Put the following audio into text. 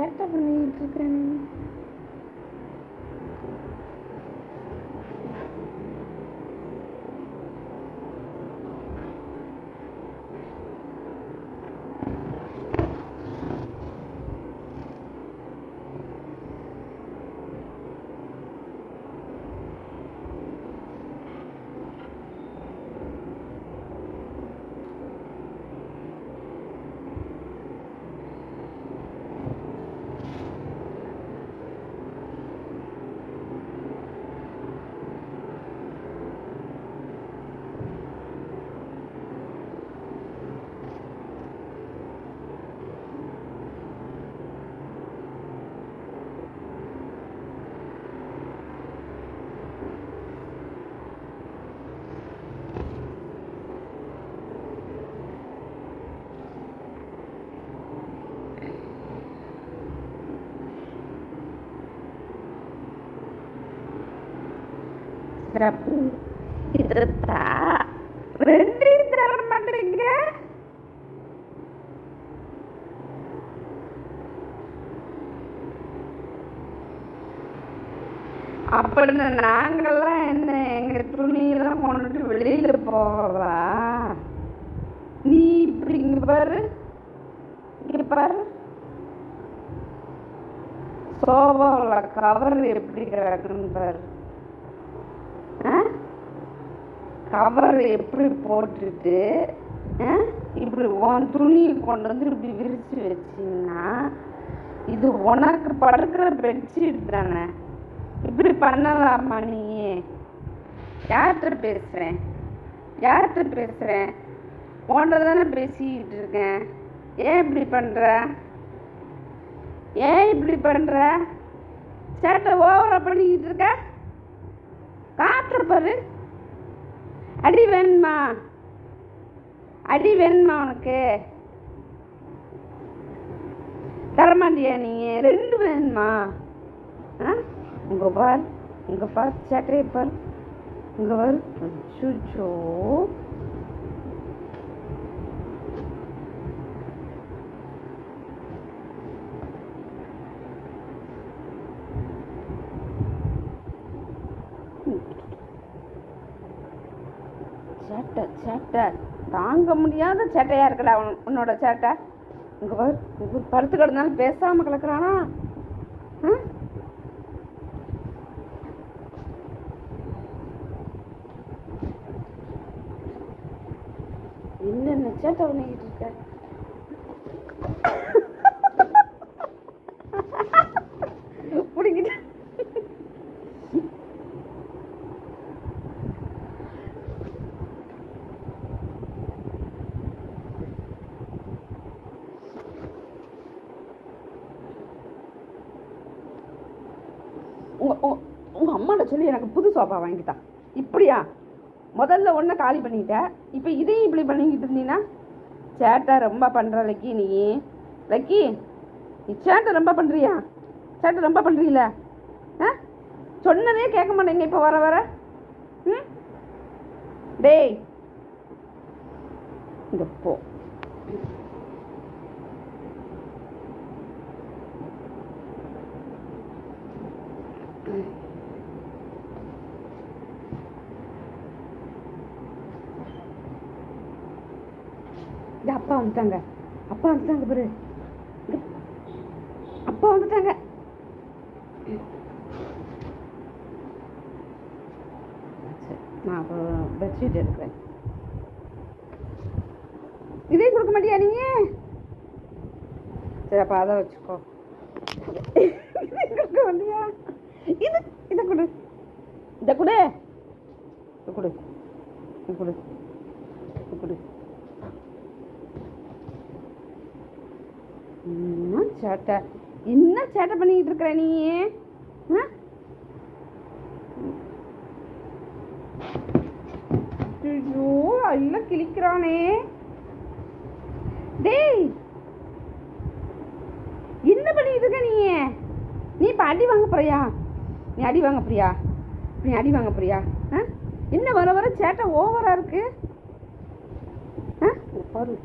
சேட்டை பண்ணிட்டு இருக்கேன். ரெண்டையும் தர மாட்டேங்க. அப்படின்னு நாங்கெல்லாம் என்ன எங்க துணியெல்லாம் கொண்டுட்டு வெளியில போவா? நீ இப்படி இங்க பாரு, இங்க பாரு, சோபாவில் கவர் எப்படி கிடக்குன்னு பாரு. கவர் எப்படி போட்டுட்டு இப்படி உன் துணியை கொண்டு வந்து இப்படி விரிச்சு வச்சிங்கன்னா இது உனக்கு படுக்கிற பெட்ஷீட் தானே. இப்படி பண்ணலாமா? நீ யார்கிட்ட பேசுகிறேன்? யார்கிட்ட பேசுகிறேன்? உன்கிட்ட தானே பேசிக்கிட்டு இருக்கேன். ஏன் இப்படி பண்ணுற? ஏன் இப்படி பண்ணுற? சேட்டை ஓவரா பண்ணிக்கிட்டு இருக்க. காட்டுற பாரு. அடி வேணுமா? அடி வேணுமா உனக்கு? தரமாட்டியா நீ? ரெண்டு வேணுமா? உங்க பார், உங்க பார், சேட்டையை பார், உங்க பார். சுச்சோ, சேட்டை சேட்டை தாங்க முடியாத சேட்டையா இருக்கடா உன்னோட சேட்டை. இங்க பாரு, படுத்து கிடந்தாலும் பேசாம கிடக்குறானா? என்னென்ன சேட்டை பண்ணிக்கிட்டு இருக்க? பிடிக்கிட்டு உங்க அம்மாட்ட சொல்லி எனக்கு புது சோஃபா வாங்கிட்டா. இப்படியா? முதல்ல ஒன்று காலி பண்ணிட்ட, இப்போ இதையும் இப்படி பண்ணிக்கிட்டு இருந்தீங்கன்னா சேட்டை ரொம்ப பண்ணுற லக்கி. நீ லக்கி, நீ சேட்டை ரொம்ப பண்ணுறியா? சேட்டை ரொம்ப பண்ணுறீல? சொன்னதே கேட்க மாட்டேங்க இப்போ வர வர. டேய் இங்கே போ. அப்பா வந்துட்டாங்க, அப்பா வந்துட்டாங்க பாரு, அப்பா வந்துட்டாங்க. நான் அப்போ பெட்ஷீட் எடுக்கிறேன். இதையும் கொடுக்க மாட்டியா நீங்க? சரி அப்போ அதை வச்சுக்கோ. கொடுக்க மாட்டியா? இது இதை கொடு, இதை கொடு, கொடு, கொடு, கொடு. என்ன சேட்டை, என்ன சேட்டை பண்ணிக்கிட்டு இருக்கிற நீ? ஐயோ எல்லாம் கிழிக்கிறானே. டேய் என்ன பண்ணிக்கிட்டு இருக்க நீ? நீ இப்போ அடி வாங்க போறியா? நீ அடி வாங்க போறியா? நீ அடி வாங்க போறியா? என்ன வர வர சேட்டை ஓவரா இருக்கு? பாரு